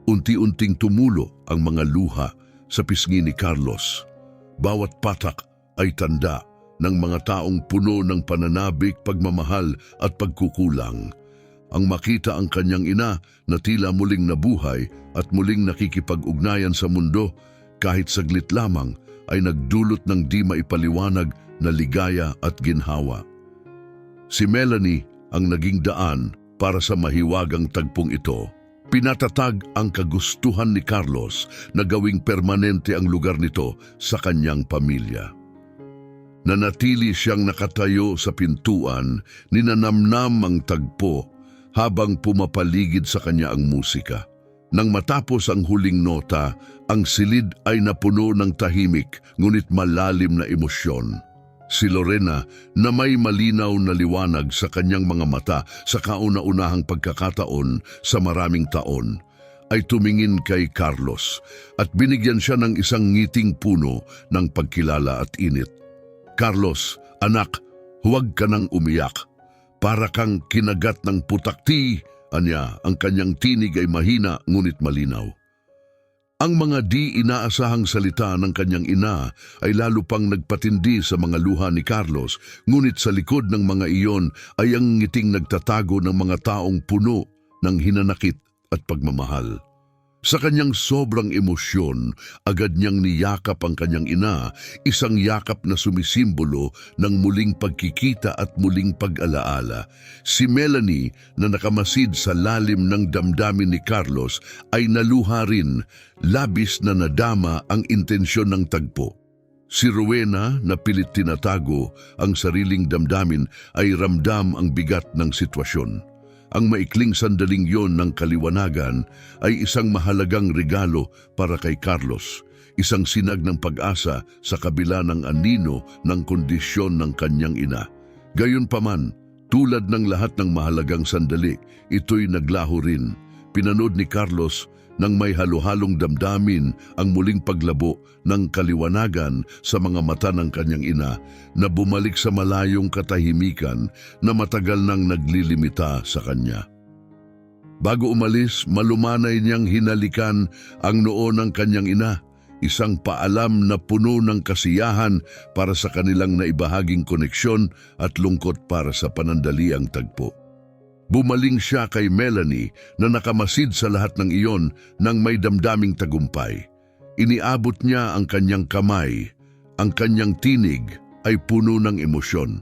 Unti-unting tumulo ang mga luha sa pisngi ni Carlos. Bawat patak ay tanda ng mga taong puno ng pananabik, pagmamahal at pagkukulang. Ang makita ang kanyang ina na tila muling nabuhay at muling nakikipag-ugnayan sa mundo kahit saglit lamang ay nagdulot ng di maipaliwanag na ligaya at ginhawa. Si Melanie ang naging daan para sa mahiwagang tagpong ito. Pinatatag ang kagustuhan ni Carlos na gawing permanente ang lugar nito sa kanyang pamilya. Nanatili siyang nakatayo sa pintuan, ninanamnam ang tagpo habang pumapaligid sa kanya ang musika. Nang matapos ang huling nota, ang silid ay napuno ng tahimik ngunit malalim na emosyon. Si Lorena na may malinaw na liwanag sa kanyang mga mata sa kauna-unahang pagkakataon sa maraming taon, ay tumingin kay Carlos at binigyan siya ng isang ngiting puno ng pagkilala at init. Carlos, anak, huwag ka nang umiyak. Para kang kinagat ng putakti, anya, ang kanyang tinig ay mahina ngunit malinaw. Ang mga di inaasahang salita ng kanyang ina ay lalo pang nagpatindi sa mga luha ni Carlos, ngunit sa likod ng mga iyon ay ang ngiting nagtatago ng mga taong puno ng hinanakit at pagmamahal. Sa kanyang sobrang emosyon, agad niyang niyakap ang kanyang ina, isang yakap na sumisimbolo ng muling pagkikita at muling pag-alaala. Si Melanie na nakamasid sa lalim ng damdamin ni Carlos ay naluha rin, labis na nadama ang intensyon ng tagpo. Si Rowena na pilit tinatago ang sariling damdamin ay ramdam ang bigat ng sitwasyon. Ang maikling sandaling yon ng kaliwanagan ay isang mahalagang regalo para kay Carlos, isang sinag ng pag-asa sa kabila ng anino ng kondisyon ng kanyang ina. Gayunpaman, tulad ng lahat ng mahalagang sandali, ito'y naglaho rin. Pinanood ni Carlos nang may halo-halong damdamin ang muling paglabo ng kaliwanagan sa mga mata ng kanyang ina na bumalik sa malayong katahimikan na matagal nang naglilimita sa kanya. Bago umalis, malumanay niyang hinalikan ang noo ng kanyang ina, isang paalam na puno ng kasiyahan para sa kanilang naibahaging koneksyon at lungkot para sa panandaliang tagpo. Bumaling siya kay Melanie na nakamasid sa lahat ng iyon nang may damdaming tagumpay. Iniabot niya ang kanyang kamay, ang kanyang tinig ay puno ng emosyon.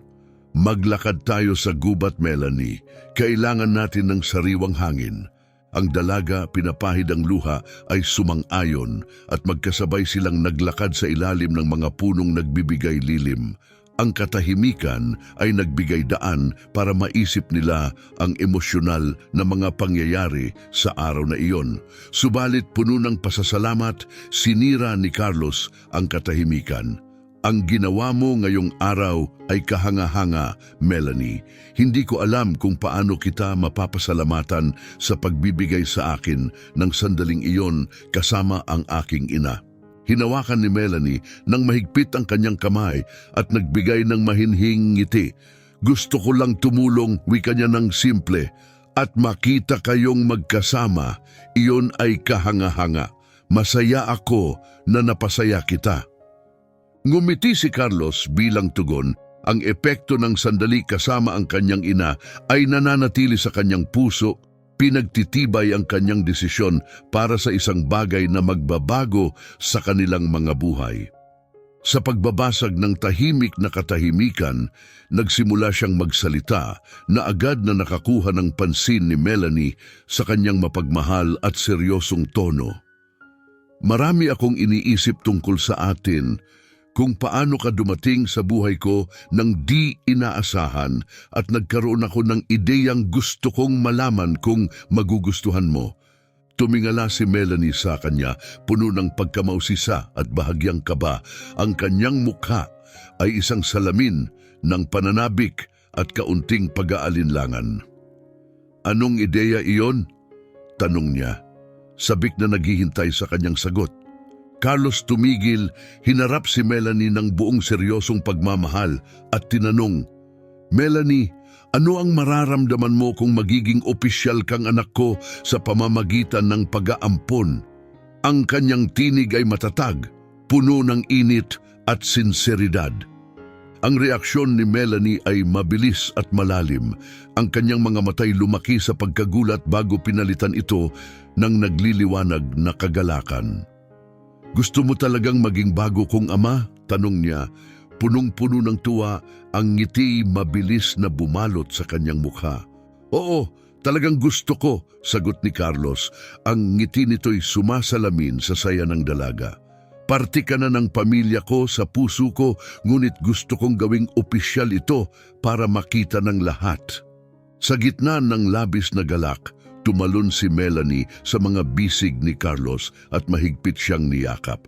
Maglakad tayo sa gubat, Melanie. Kailangan natin ng sariwang hangin. Ang dalaga, pinapahid ang luha, ay sumang-ayon at magkasabay silang naglakad sa ilalim ng mga punong nagbibigay lilim. Ang katahimikan ay nagbigay daan para maisip nila ang emosyonal na mga pangyayari sa araw na iyon. Subalit puno ng pasasalamat, sinira ni Carlos ang katahimikan. Ang ginawa mo ngayong araw ay kahanga-hanga, Melanie. Hindi ko alam kung paano kita mapapasalamatan sa pagbibigay sa akin ng sandaling iyon kasama ang aking ina. Hinawakan ni Melanie nang mahigpit ang kanyang kamay at nagbigay ng mahinhing ngiti. Gusto ko lang tumulong, wika niya ng simple, at makita kayong magkasama, iyon ay kahanga-hanga. Masaya ako na napasaya kita. Ngumiti si Carlos bilang tugon. Ang epekto ng sandali kasama ang kanyang ina ay nananatili sa kanyang puso. Pinagtitibay ang kanyang desisyon para sa isang bagay na magbabago sa kanilang mga buhay. Sa pagbabasag ng tahimik na katahimikan, nagsimula siyang magsalita na agad na nakakuha ng pansin ni Melanie sa kanyang mapagmahal at seryosong tono. Marami akong iniisip tungkol sa atin, kung paano ka dumating sa buhay ko nang di inaasahan at nagkaroon ako ng ideyang gusto kong malaman kung magugustuhan mo. Tumingala si Melanie sa kanya, puno ng pagkamausisa at bahagyang kaba. Ang kanyang mukha ay isang salamin ng pananabik at kaunting pag-aalinlangan. Anong ideya iyon? Tanong niya, sabik na naghihintay sa kanyang sagot. Carlos tumigil, hinarap si Melanie ng buong seryosong pagmamahal at tinanong, "Melanie, ano ang mararamdaman mo kung magiging opisyal kang anak ko sa pamamagitan ng pag-aampon?" Ang kanyang tinig ay matatag, puno ng init at sinseridad. Ang reaksyon ni Melanie ay mabilis at malalim. Ang kanyang mga matay lumaki sa pagkagulat bago pinalitan ito ng nagliliwanag na kagalakan. "Gusto mo talagang maging bago kong ama?" tanong niya. Punong-puno ng tuwa, ang ngiti mabilis na bumalot sa kanyang mukha. "Oo, talagang gusto ko," sagot ni Carlos. Ang ngiti nito'y sumasalamin sa saya ng dalaga. "Parte ka na ng pamilya ko sa puso ko, ngunit gusto kong gawing opisyal ito para makita ng lahat." Sa gitna ng labis na galak, tumalon si Melanie sa mga bisig ni Carlos at mahigpit siyang niyakap.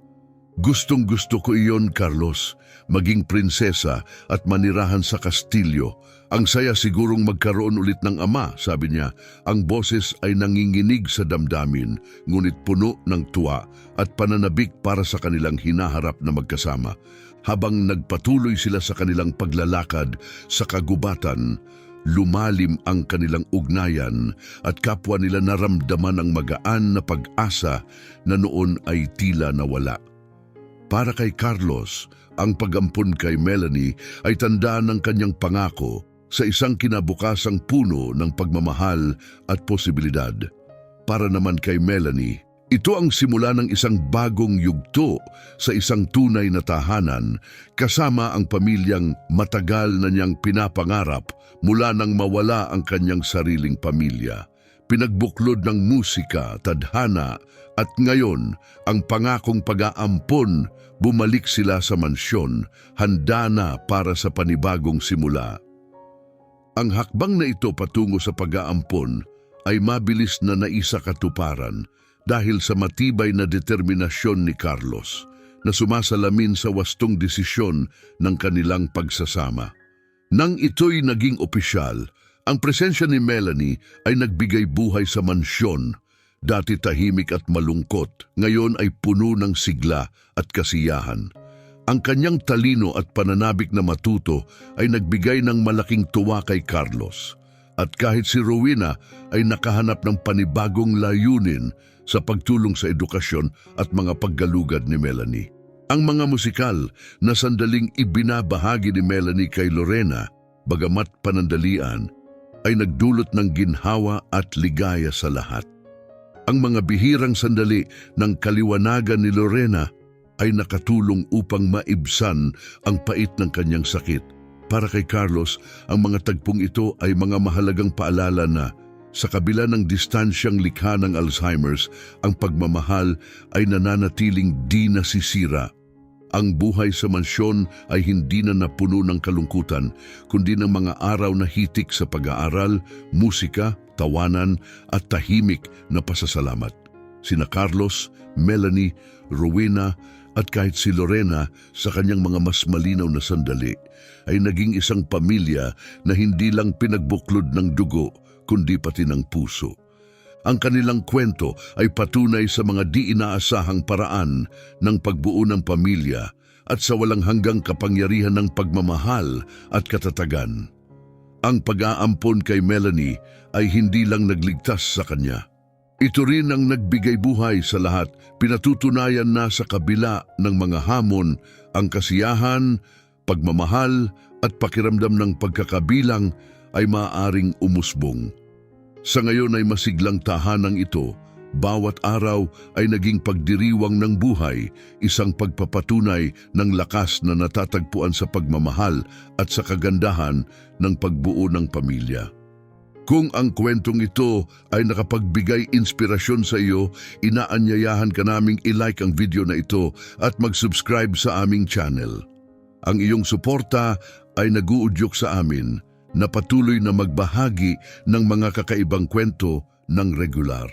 "Gustong-gusto ko iyon, Carlos. Maging prinsesa at manirahan sa kastilyo. Ang saya sigurong magkaroon ulit ng ama," sabi niya. Ang boses ay nanginginig sa damdamin, ngunit puno ng tuwa at pananabik para sa kanilang hinaharap na magkasama. Habang nagpatuloy sila sa kanilang paglalakad sa kagubatan, lumalim ang kanilang ugnayan at kapwa nila naramdaman ang magaan na pag-asa na noon ay tila nawala. Para kay Carlos, ang pag-ampon kay Melanie ay tanda ng kanyang pangako sa isang kinabukasang puno ng pagmamahal at posibilidad. Para naman kay Melanie, ito ang simula ng isang bagong yugto sa isang tunay na tahanan kasama ang pamilyang matagal na niyang pinapangarap mula nang mawala ang kanyang sariling pamilya. Pinagbuklod ng musika, tadhana at ngayon ang pangakong pag-aampon, bumalik sila sa mansyon, handa na para sa panibagong simula. Ang hakbang na ito patungo sa pag-aampon ay mabilis na naisakatuparan dahil sa matibay na determinasyon ni Carlos na sumasalamin sa wastong desisyon ng kanilang pagsasama. Nang ito'y naging opisyal, ang presensya ni Melanie ay nagbigay buhay sa mansyon. Dati tahimik at malungkot, ngayon ay puno ng sigla at kasiyahan. Ang kanyang talino at pananabik na matuto ay nagbigay ng malaking tuwa kay Carlos. At kahit si Rowena ay nakahanap ng panibagong layunin sa pagtulong sa edukasyon at mga paggalugad ni Melanie. Ang mga musikal na sandaling ibinabahagi ni Melanie kay Lorena, bagamat panandalian, ay nagdulot ng ginhawa at ligaya sa lahat. Ang mga bihirang sandali ng kaliwanagan ni Lorena ay nakatulong upang maibsan ang pait ng kanyang sakit. Para kay Carlos, ang mga tagpong ito ay mga mahalagang paalala na sa kabila ng distansyang likha ng Alzheimer's, ang pagmamahal ay nananatiling di nasisira. Ang buhay sa mansyon ay hindi na napuno ng kalungkutan, kundi ng mga araw na hitik sa pag-aaral, musika, tawanan at tahimik na pasasalamat. Sina Carlos, Melanie, Rowena at kahit si Lorena sa kanyang mga mas malinaw na sandali ay naging isang pamilya na hindi lang pinagbuklod ng dugo, kundi pati ng puso. Ang kanilang kwento ay patunay sa mga di inaasahang paraan ng pagbuo ng pamilya at sa walang hanggang kapangyarihan ng pagmamahal at katatagan. Ang pag-aampon kay Melanie ay hindi lang nagligtas sa kanya. Ito rin ang nagbigay buhay sa lahat, pinatutunayan na sa kabila ng mga hamon, ang kasiyahan, pagmamahal at pakiramdam ng pagkakabilang ay maaaring umusbong. Sa ngayon ay masiglang tahanang ito, bawat araw ay naging pagdiriwang ng buhay, isang pagpapatunay ng lakas na natatagpuan sa pagmamahal at sa kagandahan ng pagbuo ng pamilya. Kung ang kwentong ito ay nakapagbigay inspirasyon sa iyo, inaanyayahan ka naming i-like ang video na ito at mag-subscribe sa aming channel. Ang iyong suporta ay nag-uudyok sa amin na patuloy na magbahagi ng mga kakaibang kwento ng regular.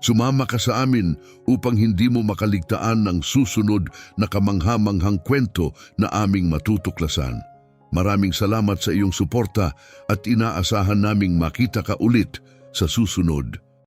Sumama ka sa amin upang hindi mo makaligtaan ng susunod na kamangha-manghang kwento na aming matutuklasan. Maraming salamat sa iyong suporta at inaasahan naming makita ka ulit sa susunod.